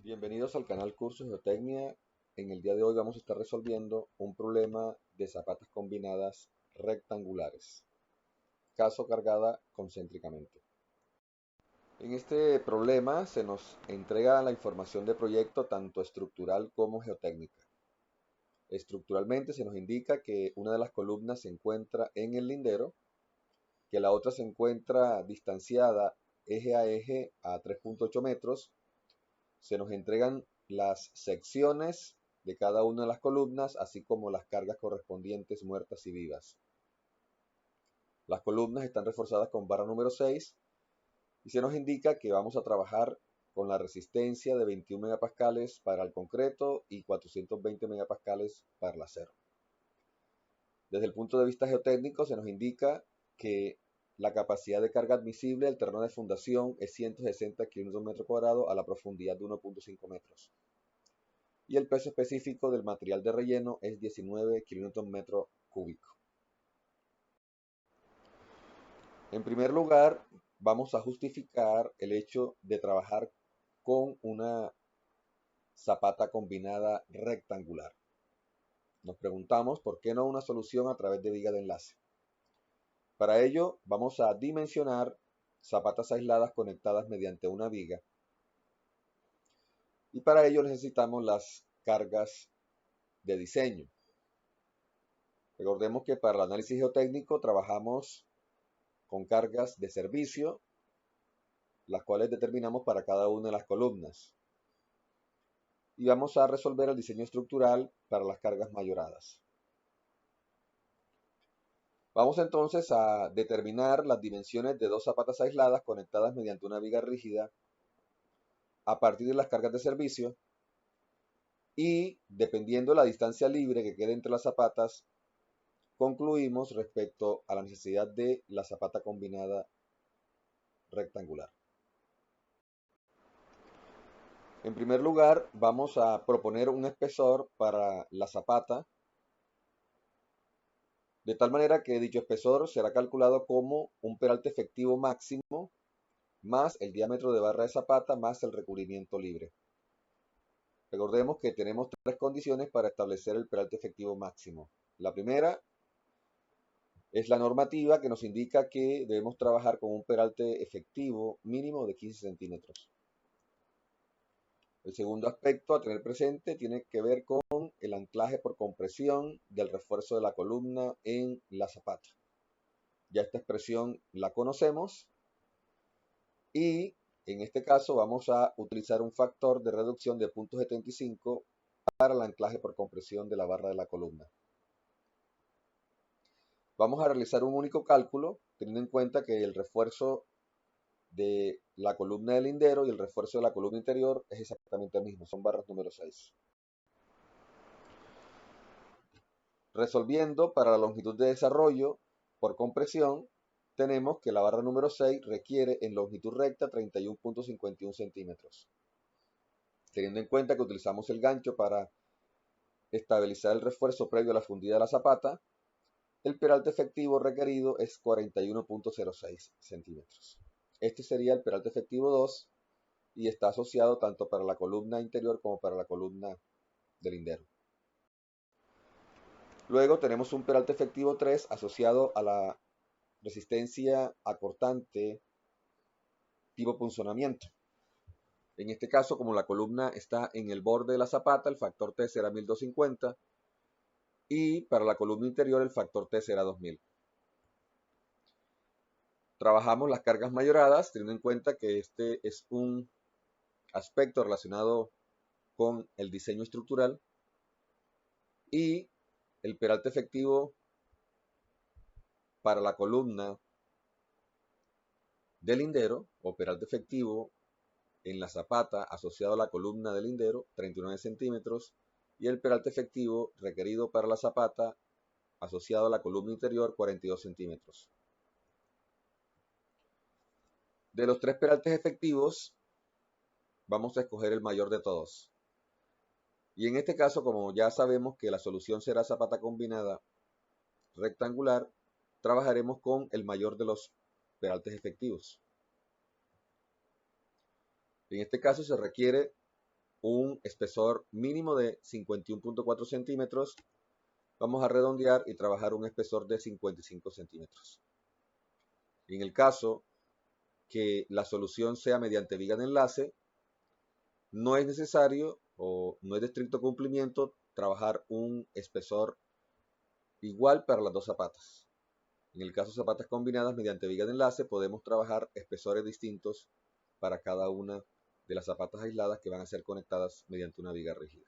Bienvenidos al canal Curso Geotecnia. En el día de hoy vamos a estar resolviendo un problema de zapatas combinadas rectangulares, caso cargada concéntricamente. En este problema se nos entrega la información de proyecto tanto estructural como geotécnica. Estructuralmente se nos indica que una de las columnas se encuentra en el lindero, que la otra se encuentra distanciada eje a 3.8 metros. Se nos entregan las secciones de cada una de las columnas, así como las cargas correspondientes muertas y vivas. Las columnas están reforzadas con barra número 6 y se nos indica que vamos a trabajar con la resistencia de 21 megapascales para el concreto y 420 megapascales para el acero. Desde el punto de vista geotécnico se nos indica que la capacidad de carga admisible del terreno de fundación es 160 kN/m² a la profundidad de 1.5 metros. Y el peso específico del material de relleno es 19 kN/m³. En primer lugar, vamos a justificar el hecho de trabajar con una zapata combinada rectangular. Nos preguntamos por qué no una solución a través de viga de enlace. Para ello, vamos a dimensionar zapatas aisladas conectadas mediante una viga. Y para ello necesitamos las cargas de diseño. Recordemos que para el análisis geotécnico trabajamos con cargas de servicio, las cuales determinamos para cada una de las columnas. Y vamos a resolver el diseño estructural para las cargas mayoradas. Vamos entonces a determinar las dimensiones de dos zapatas aisladas conectadas mediante una viga rígida a partir de las cargas de servicio y, dependiendo de la distancia libre que quede entre las zapatas, concluimos respecto a la necesidad de la zapata combinada rectangular. En primer lugar, vamos a proponer un espesor para la zapata, de tal manera que dicho espesor será calculado como un peralte efectivo máximo más el diámetro de barra de zapata más el recubrimiento libre. Recordemos que tenemos tres condiciones para establecer el peralte efectivo máximo. La primera es la normativa, que nos indica que debemos trabajar con un peralte efectivo mínimo de 15 centímetros. El segundo aspecto a tener presente tiene que ver con el anclaje por compresión del refuerzo de la columna en la zapata. Ya esta expresión la conocemos y en este caso vamos a utilizar un factor de reducción de 0.75 para el anclaje por compresión de la barra de la columna. Vamos a realizar un único cálculo teniendo en cuenta que el refuerzo de la columna del lindero y el refuerzo de la columna interior es exactamente el mismo, son barras número 6. Resolviendo para la longitud de desarrollo por compresión, tenemos que la barra número 6 requiere en longitud recta 31.51 centímetros. Teniendo en cuenta que utilizamos el gancho para estabilizar el refuerzo previo a la fundida de la zapata, el peralte efectivo requerido es 41.06 centímetros. Este sería el peralte efectivo 2 y está asociado tanto para la columna interior como para la columna del lindero. Luego tenemos un peralte efectivo 3 asociado a la resistencia acortante tipo punzonamiento. En este caso, como la columna está en el borde de la zapata, el factor T será 1250 y para la columna interior el factor T será 2000. Trabajamos las cargas mayoradas teniendo en cuenta que este es un aspecto relacionado con el diseño estructural y el peralte efectivo para la columna del lindero o peralte efectivo en la zapata asociado a la columna del lindero 39 centímetros y el peralte efectivo requerido para la zapata asociado a la columna interior 42 centímetros. De los tres peraltes efectivos vamos a escoger el mayor de todos. Y en este caso, como ya sabemos que la solución será zapata combinada rectangular, trabajaremos con el mayor de los peraltes efectivos. En este caso se requiere un espesor mínimo de 51.4 centímetros. Vamos a redondear y trabajar un espesor de 55 centímetros. En el caso que la solución sea mediante viga de enlace, no es necesario o no es de estricto cumplimiento trabajar un espesor igual para las dos zapatas. En el caso de zapatas combinadas mediante viga de enlace, podemos trabajar espesores distintos para cada una de las zapatas aisladas que van a ser conectadas mediante una viga rígida.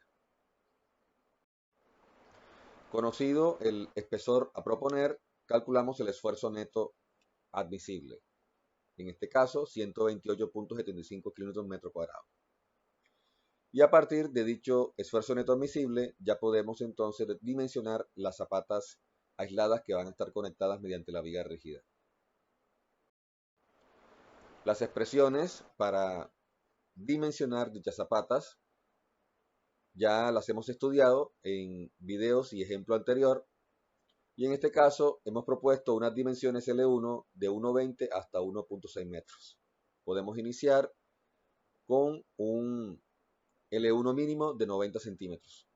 Conocido el espesor a proponer, calculamos el esfuerzo neto admisible. En este caso, 128.75 kilómetros metro cuadrado. Y a partir de dicho esfuerzo neto admisible, ya podemos entonces dimensionar las zapatas aisladas que van a estar conectadas mediante la viga rígida. Las expresiones para dimensionar dichas zapatas ya las hemos estudiado en videos y ejemplo anterior, y en este caso hemos propuesto unas dimensiones L1 de 1,20 hasta 1,6 metros. Podemos iniciar con un L1 mínimo de 90 centímetros.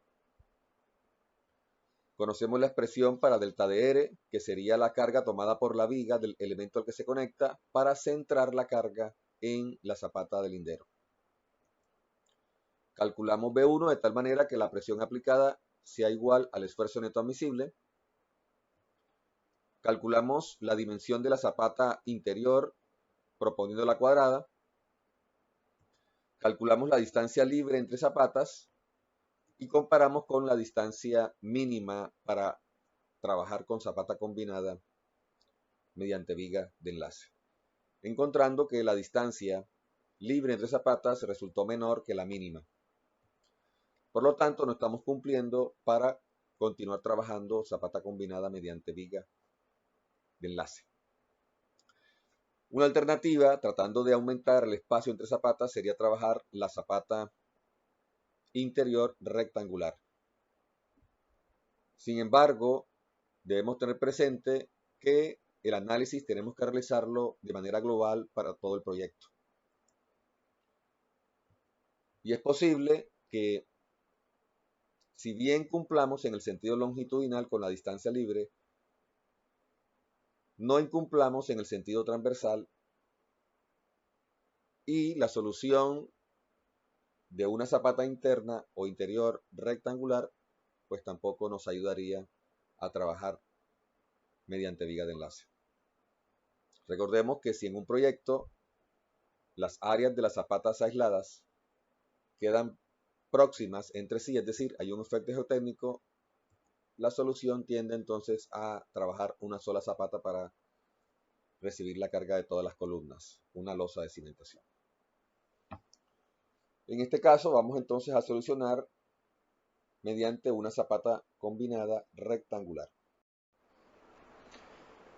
Conocemos la expresión para delta de R, que sería la carga tomada por la viga del elemento al que se conecta para centrar la carga en la zapata del lindero. Calculamos B1 de tal manera que la presión aplicada sea igual al esfuerzo neto admisible. Calculamos la dimensión de la zapata interior proponiendo la cuadrada. Calculamos la distancia libre entre zapatas y comparamos con la distancia mínima para trabajar con zapata combinada mediante viga de enlace, encontrando que la distancia libre entre zapatas resultó menor que la mínima. Por lo tanto, no estamos cumpliendo para continuar trabajando zapata combinada mediante viga de enlace. Una alternativa, tratando de aumentar el espacio entre zapatas, sería trabajar la zapata interior rectangular. Sin embargo, debemos tener presente que el análisis tenemos que realizarlo de manera global para todo el proyecto. Y es posible que, si bien cumplamos en el sentido longitudinal con la distancia libre, no incumplamos en el sentido transversal y la solución de una zapata interna o interior rectangular pues tampoco nos ayudaría a trabajar mediante viga de enlace. Recordemos que si en un proyecto las áreas de las zapatas aisladas quedan próximas entre sí, es decir, hay un efecto geotécnico, la solución tiende entonces a trabajar una sola zapata para recibir la carga de todas las columnas, una losa de cimentación. En este caso vamos entonces a solucionar mediante una zapata combinada rectangular.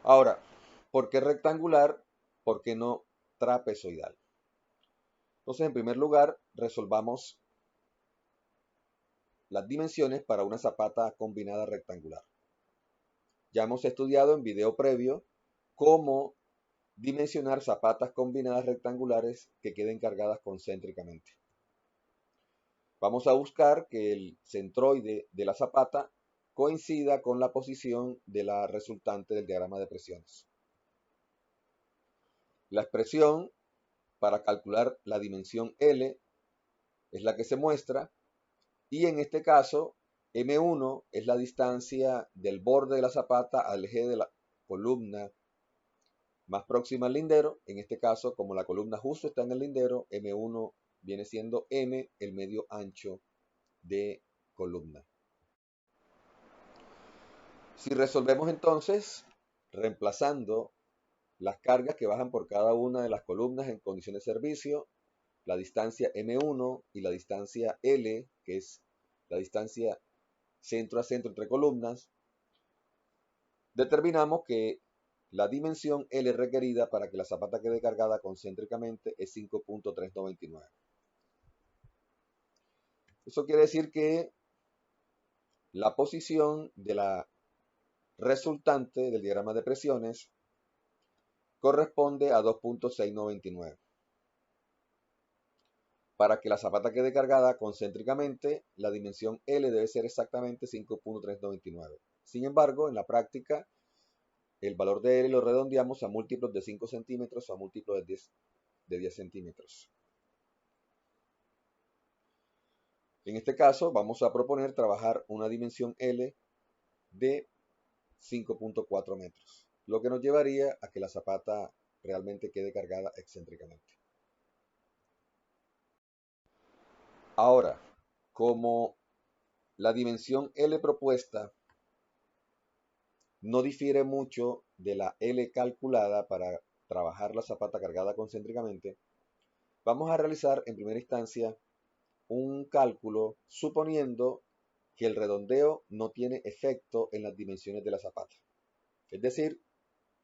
Ahora, ¿por qué rectangular? ¿Por qué no trapezoidal? Entonces, en primer lugar, resolvamos las dimensiones para una zapata combinada rectangular. Ya hemos estudiado en video previo cómo dimensionar zapatas combinadas rectangulares que queden cargadas concéntricamente. Vamos a buscar que el centroide de la zapata coincida con la posición de la resultante del diagrama de presiones. La expresión para calcular la dimensión L es la que se muestra, y en este caso M1 es la distancia del borde de la zapata al eje de la columna más próxima al lindero. En este caso, como la columna justo está en el lindero, M1 viene siendo M, el medio ancho de columna. Si resolvemos entonces, reemplazando las cargas que bajan por cada una de las columnas en condiciones de servicio, la distancia M1 y la distancia L, que es la distancia centro a centro entre columnas, determinamos que la dimensión L requerida para que la zapata quede cargada concéntricamente es 5.399. Eso quiere decir que la posición de la resultante del diagrama de presiones corresponde a 2.699. Para que la zapata quede cargada concéntricamente, la dimensión L debe ser exactamente 5.399. Sin embargo, en la práctica, el valor de L lo redondeamos a múltiplos de 5 centímetros o a múltiplos de 10 centímetros. En este caso, vamos a proponer trabajar una dimensión L de 5.4 metros, lo que nos llevaría a que la zapata realmente quede cargada excéntricamente. Ahora, como la dimensión L propuesta no difiere mucho de la L calculada para trabajar la zapata cargada concéntricamente, vamos a realizar en primera instancia un cálculo suponiendo que el redondeo no tiene efecto en las dimensiones de la zapata. Es decir,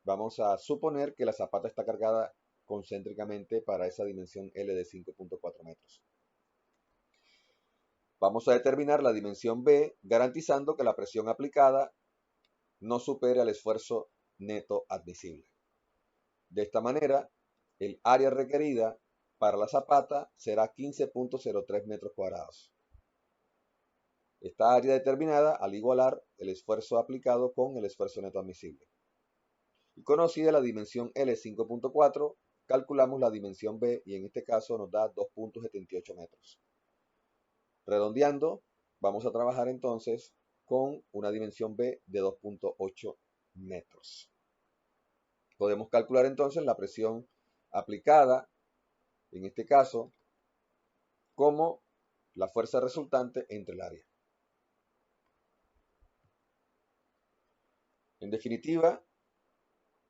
vamos a suponer que la zapata está cargada concéntricamente para esa dimensión L de 5.4 metros. Vamos a determinar la dimensión B garantizando que la presión aplicada no supere al esfuerzo neto admisible. De esta manera, el área requerida para la zapata será 15.03 metros cuadrados. Esta área determinada al igualar el esfuerzo aplicado con el esfuerzo neto admisible. Y conocida la dimensión L 5.4, calculamos la dimensión B y en este caso nos da 2.78 metros. Redondeando, vamos a trabajar entonces con una dimensión B de 2.8 metros. Podemos calcular entonces la presión aplicada, en este caso, como la fuerza resultante entre el área. En definitiva,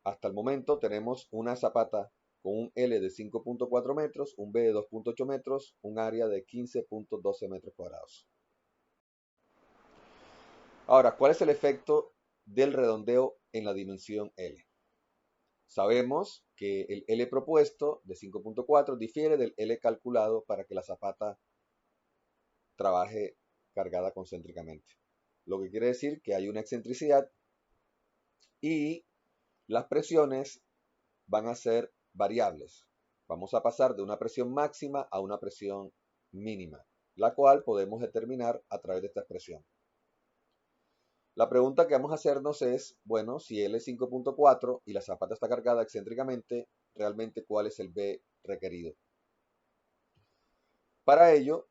hasta el momento tenemos una zapata con un L de 5.4 metros, un B de 2.8 metros, un área de 15.12 metros cuadrados. Ahora, ¿cuál es el efecto del redondeo en la dimensión L? Sabemos que el L propuesto de 5.4 difiere del L calculado para que la zapata trabaje cargada concéntricamente. Lo que quiere decir que hay una excentricidad y las presiones van a ser variables. Vamos a pasar de una presión máxima a una presión mínima, la cual podemos determinar a través de esta expresión. La pregunta que vamos a hacernos es, bueno, si L es 5.4 y la zapata está cargada excéntricamente, realmente ¿cuál es el B requerido? Para ello,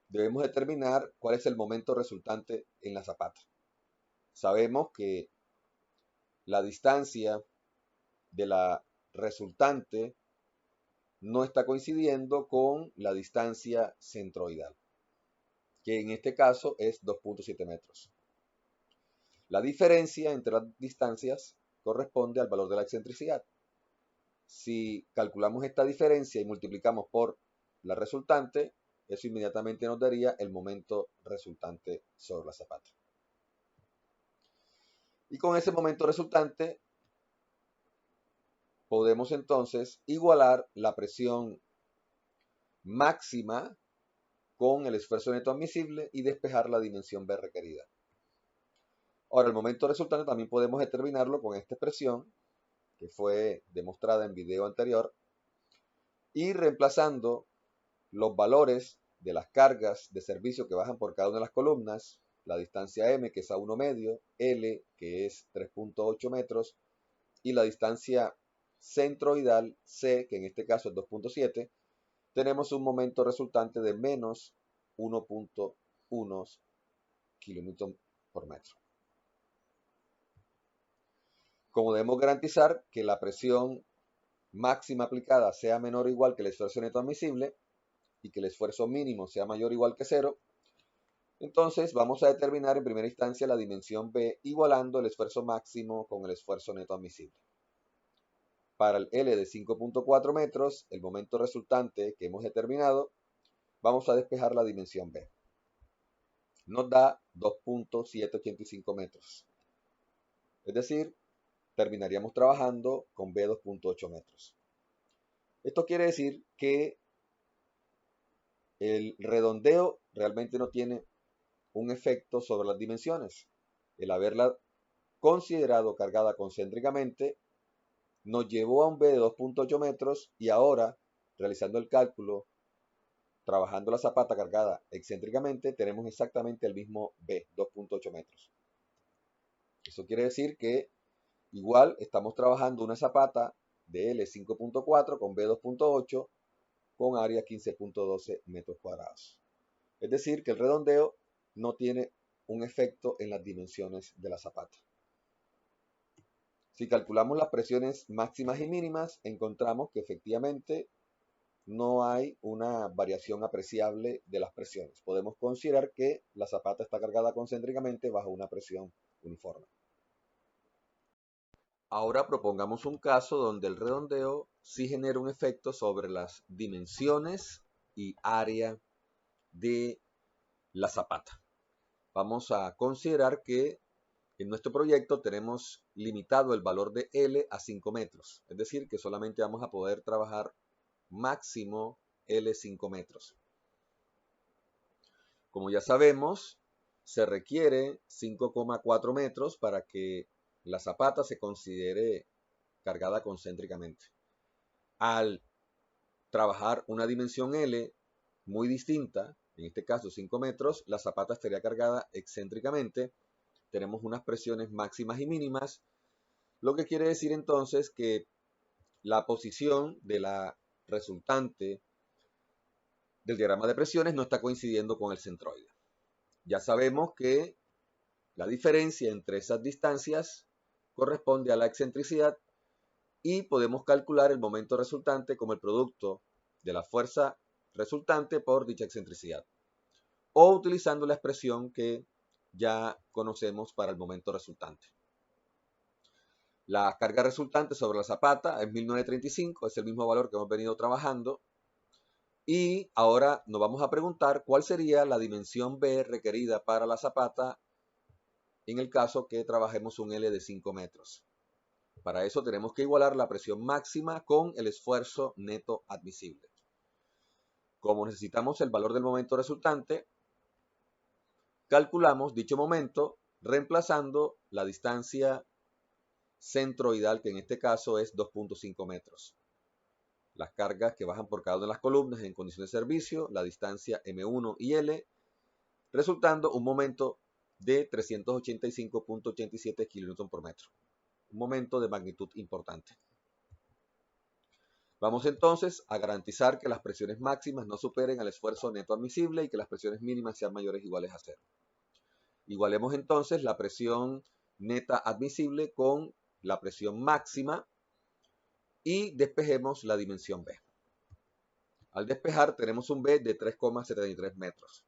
debemos determinar cuál es el momento resultante en la zapata. Sabemos que la distancia de la resultante no está coincidiendo con la distancia centroidal, que en este caso es 2.7 metros. La diferencia entre las distancias corresponde al valor de la excentricidad. Si calculamos esta diferencia y multiplicamos por la resultante, eso inmediatamente nos daría el momento resultante sobre la zapata. Y con ese momento resultante podemos entonces igualar la presión máxima con el esfuerzo neto admisible y despejar la dimensión B requerida. Ahora, el momento resultante también podemos determinarlo con esta expresión que fue demostrada en video anterior y reemplazando los valores de las cargas de servicio que bajan por cada una de las columnas, la distancia M que es a 1 medio, L que es 3.8 metros y la distancia centroidal C que en este caso es 2.7, tenemos un momento resultante de menos 1.1 kilómetros por metro. Como debemos garantizar que la presión máxima aplicada sea menor o igual que el esfuerzo neto admisible y que el esfuerzo mínimo sea mayor o igual que 0, entonces vamos a determinar en primera instancia la dimensión B igualando el esfuerzo máximo con el esfuerzo neto admisible. Para el L de 5.4 metros, el momento resultante que hemos determinado, vamos a despejar la dimensión B. Nos da 2.785 metros. Es decir, terminaríamos trabajando con B 2.8 metros. Esto quiere decir que el redondeo realmente no tiene un efecto sobre las dimensiones. El haberla considerado cargada concéntricamente nos llevó a un B de 2.8 metros y ahora, realizando el cálculo trabajando la zapata cargada excéntricamente, tenemos exactamente el mismo B, 2.8 metros. Eso quiere decir que igual estamos trabajando una zapata de L 5.4 con B 2.8 con área 15.12 metros cuadrados. Es decir, que el redondeo no tiene un efecto en las dimensiones de la zapata. Si calculamos las presiones máximas y mínimas, encontramos que efectivamente no hay una variación apreciable de las presiones. Podemos considerar que la zapata está cargada concéntricamente bajo una presión uniforme. Ahora propongamos un caso donde el redondeo sí genera un efecto sobre las dimensiones y área de la zapata. Vamos a considerar que en nuestro proyecto tenemos limitado el valor de L a 5 metros, es decir, que solamente vamos a poder trabajar máximo L 5 metros. Como ya sabemos, se requiere 5,4 metros para que la zapata se considere cargada concéntricamente. Al trabajar una dimensión L muy distinta, en este caso 5 metros, la zapata estaría cargada excéntricamente. Tenemos unas presiones máximas y mínimas, lo que quiere decir entonces que la posición de la resultante del diagrama de presiones no está coincidiendo con el centroide. Ya sabemos que la diferencia entre esas distancias corresponde a la excentricidad y podemos calcular el momento resultante como el producto de la fuerza resultante por dicha excentricidad, o utilizando la expresión que ya conocemos para el momento resultante. La carga resultante sobre la zapata es 1935, es el mismo valor que hemos venido trabajando. Y ahora nos vamos a preguntar cuál sería la dimensión B requerida para la zapata en el caso que trabajemos un L de 5 metros. Para eso tenemos que igualar la presión máxima con el esfuerzo neto admisible. Como necesitamos el valor del momento resultante, calculamos dicho momento reemplazando la distancia centroidal, que en este caso es 2.5 metros. Las cargas que bajan por cada una de las columnas en condición de servicio, la distancia M1 y L, resultando un momento de 385.87 kN por metro. Un momento de magnitud importante. Vamos entonces a garantizar que las presiones máximas no superen al esfuerzo neto admisible y que las presiones mínimas sean mayores o iguales a 0. Igualemos entonces la presión neta admisible con la presión máxima y despejemos la dimensión B. Al despejar tenemos un B de 3,73 metros.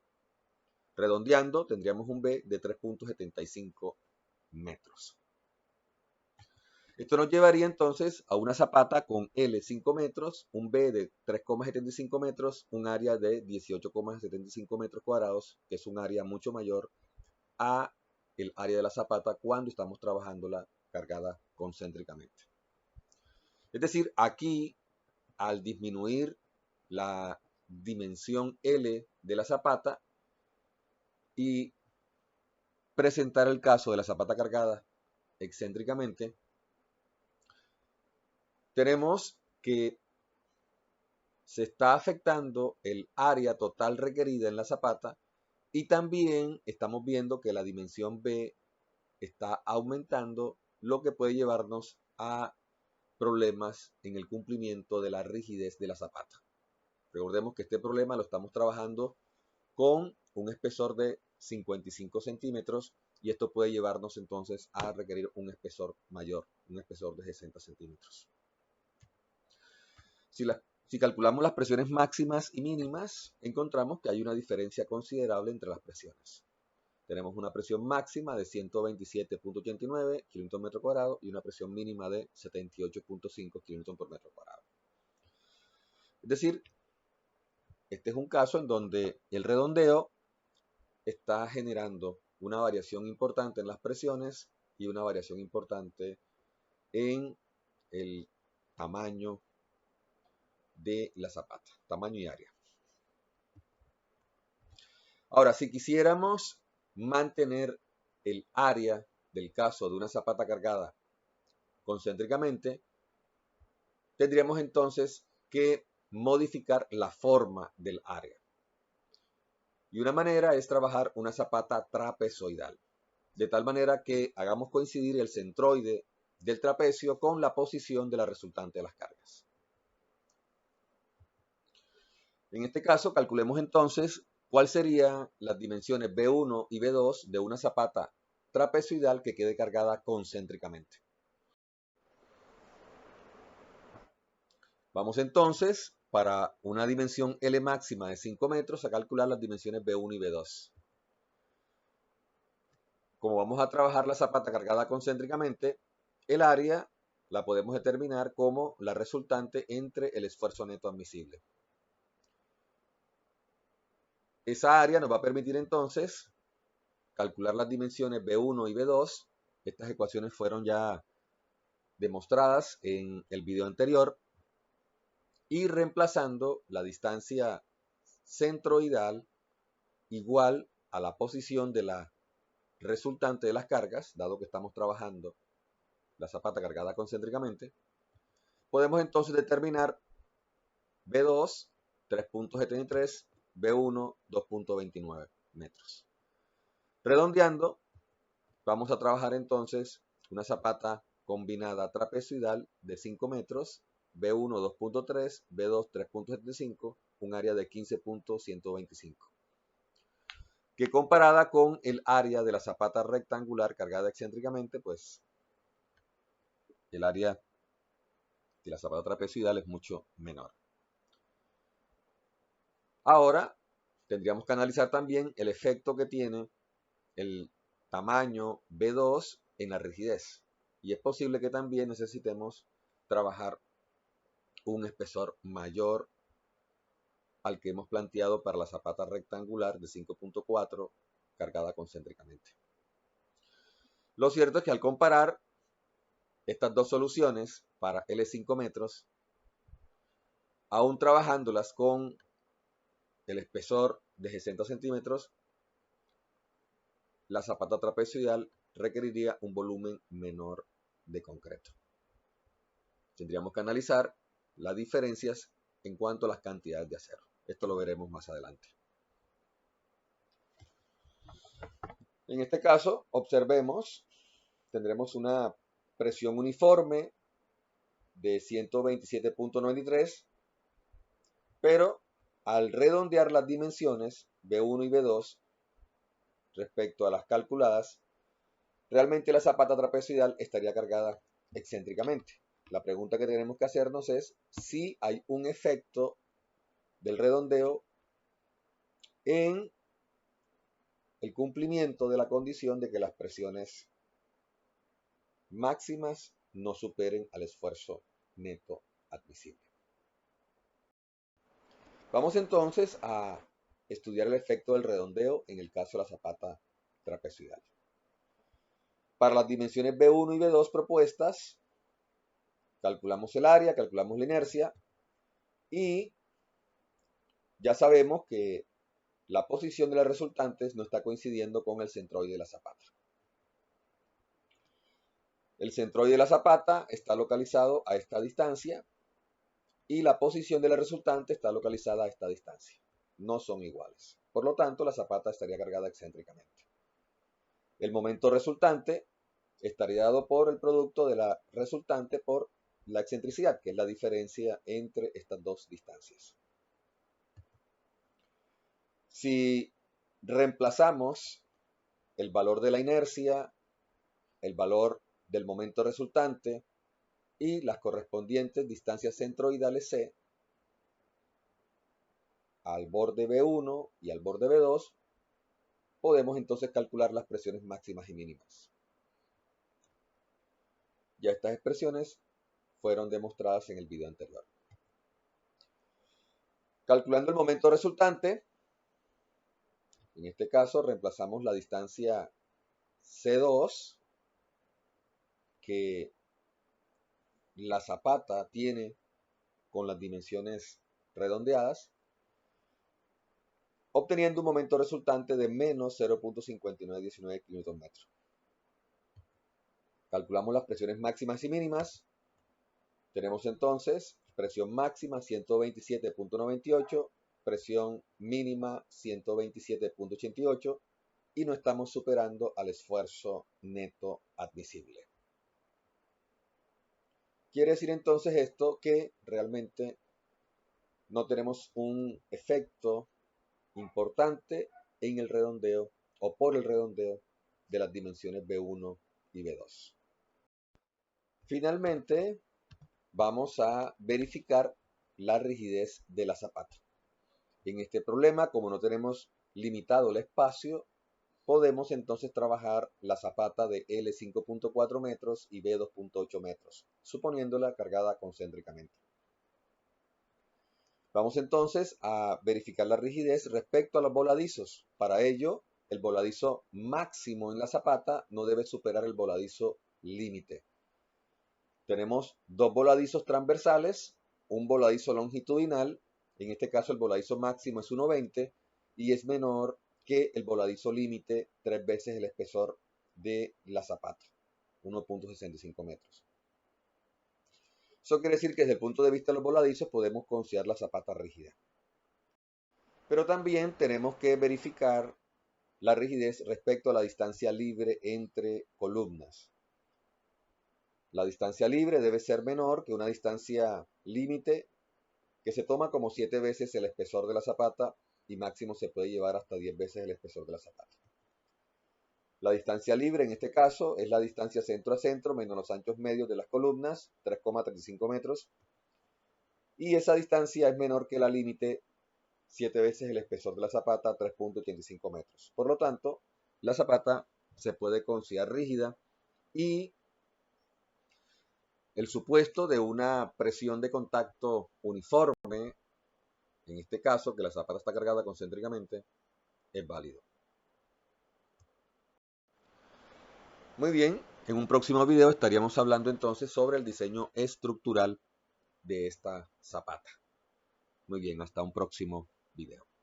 Redondeando tendríamos un B de 3.75 metros. Esto nos llevaría entonces a una zapata con L 5 metros, un B de 3,75 metros, un área de 18,75 metros cuadrados, que es un área mucho mayor a el área de la zapata cuando estamos trabajándola cargada concéntricamente. Es decir, aquí al disminuir la dimensión L de la zapata y presentar el caso de la zapata cargada excéntricamente, tenemos que se está afectando el área total requerida en la zapata y también estamos viendo que la dimensión B está aumentando, lo que puede llevarnos a problemas en el cumplimiento de la rigidez de la zapata. Recordemos que este problema lo estamos trabajando con un espesor de 55 centímetros y esto puede llevarnos entonces a requerir un espesor mayor, un espesor de 60 centímetros. Si calculamos las presiones máximas y mínimas, encontramos que hay una diferencia considerable entre las presiones. Tenemos una presión máxima de 127.89 kN por metro cuadrado y una presión mínima de 78.5 kN por metro cuadrado. Es decir, este es un caso en donde el redondeo está generando una variación importante en las presiones y una variación importante en el tamaño de la zapata, tamaño y área. Ahora, si quisiéramos mantener el área del caso de una zapata cargada concéntricamente, tendríamos entonces que modificar la forma del área. Y una manera es trabajar una zapata trapezoidal, de tal manera que hagamos coincidir el centroide del trapecio con la posición de la resultante de las cargas. En este caso, calculemos entonces cuáles serían las dimensiones B1 y B2 de una zapata trapezoidal que quede cargada concéntricamente. Vamos entonces, para una dimensión L máxima de 5 metros, a calcular las dimensiones B1 y B2. Como vamos a trabajar la zapata cargada concéntricamente, el área la podemos determinar como la resultante entre el esfuerzo neto admisible. Esa área nos va a permitir entonces calcular las dimensiones B1 y B2. Estas ecuaciones fueron ya demostradas en el video anterior. Y reemplazando la distancia centroidal igual a la posición de la resultante de las cargas, dado que estamos trabajando la zapata cargada concéntricamente, podemos entonces determinar B2, 3.73, B1, 2.29 metros. Redondeando, vamos a trabajar entonces una zapata combinada trapezoidal de 5 metros, B1 2.3, B2 3.75, un área de 15.125. Que comparada con el área de la zapata rectangular cargada excéntricamente, pues el área de la zapata trapezoidal es mucho menor. Ahora tendríamos que analizar también el efecto que tiene el tamaño B2 en la rigidez. Y es posible que también necesitemos trabajar un espesor mayor al que hemos planteado para la zapata rectangular de 5.4 cargada concéntricamente. Lo cierto es que al comparar estas dos soluciones para L5 metros, aún trabajándolas con el espesor de 60 centímetros, la zapata trapezoidal requeriría un volumen menor de concreto. Tendríamos que analizar las diferencias en cuanto a las cantidades de acero. Esto lo veremos más adelante. En este caso, observemos, tendremos una presión uniforme de 127.93, pero al redondear las dimensiones B1 y B2 respecto a las calculadas, realmente la zapata trapezoidal estaría cargada excéntricamente. La pregunta que tenemos que hacernos es si hay un efecto del redondeo en el cumplimiento de la condición de que las presiones máximas no superen al esfuerzo neto admisible. Vamos entonces a estudiar el efecto del redondeo en el caso de la zapata trapezoidal. Para las dimensiones B1 y B2 propuestas, calculamos el área, calculamos la inercia y ya sabemos que la posición de las resultantes no está coincidiendo con el centroide de la zapata. El centroide de la zapata está localizado a esta distancia y la posición de la resultante está localizada a esta distancia. No son iguales. Por lo tanto, la zapata estaría cargada excéntricamente. El momento resultante estaría dado por el producto de la resultante por la excentricidad, que es la diferencia entre estas dos distancias. Si reemplazamos el valor de la inercia, el valor del momento resultante y las correspondientes distancias centroidales C al borde B1 y al borde B2, podemos entonces calcular las presiones máximas y mínimas. Ya estas expresiones fueron demostradas en el video anterior. Calculando el momento resultante, en este caso reemplazamos la distancia C2 que la zapata tiene con las dimensiones redondeadas, obteniendo un momento resultante de menos 0.5919 kN. Calculamos las presiones máximas y mínimas. Tenemos entonces presión máxima 127.98 presión mínima 127.88 y no estamos superando al esfuerzo neto admisible. Quiere decir entonces esto que realmente no tenemos un efecto importante en el redondeo o por el redondeo de las dimensiones B1 y B2. Finalmente, vamos a verificar la rigidez de la zapata. En este problema, como no tenemos limitado el espacio, podemos entonces trabajar la zapata de L 5.4 metros y B 2.8 metros, suponiéndola cargada concéntricamente. Vamos entonces a verificar la rigidez respecto a los voladizos. Para ello, el voladizo máximo en la zapata no debe superar el voladizo límite. Tenemos dos voladizos transversales, un voladizo longitudinal, en este caso el voladizo máximo es 1,20 y es menor que el voladizo límite 3 veces el espesor de la zapata, 1.65 metros. Eso quiere decir que desde el punto de vista de los voladizos podemos considerar la zapata rígida. Pero también tenemos que verificar la rigidez respecto a la distancia libre entre columnas. La distancia libre debe ser menor que una distancia límite que se toma como 7 veces el espesor de la zapata y máximo se puede llevar hasta 10 veces el espesor de la zapata. La distancia libre en este caso es la distancia centro a centro menos los anchos medios de las columnas, 3,35 metros. Y esa distancia es menor que la límite, 7 veces el espesor de la zapata, 3,85 metros. Por lo tanto, la zapata se puede considerar rígida y el supuesto de una presión de contacto uniforme, en este caso que la zapata está cargada concéntricamente, es válido. Muy bien, en un próximo video estaríamos hablando entonces sobre el diseño estructural de esta zapata. Muy bien, hasta un próximo video.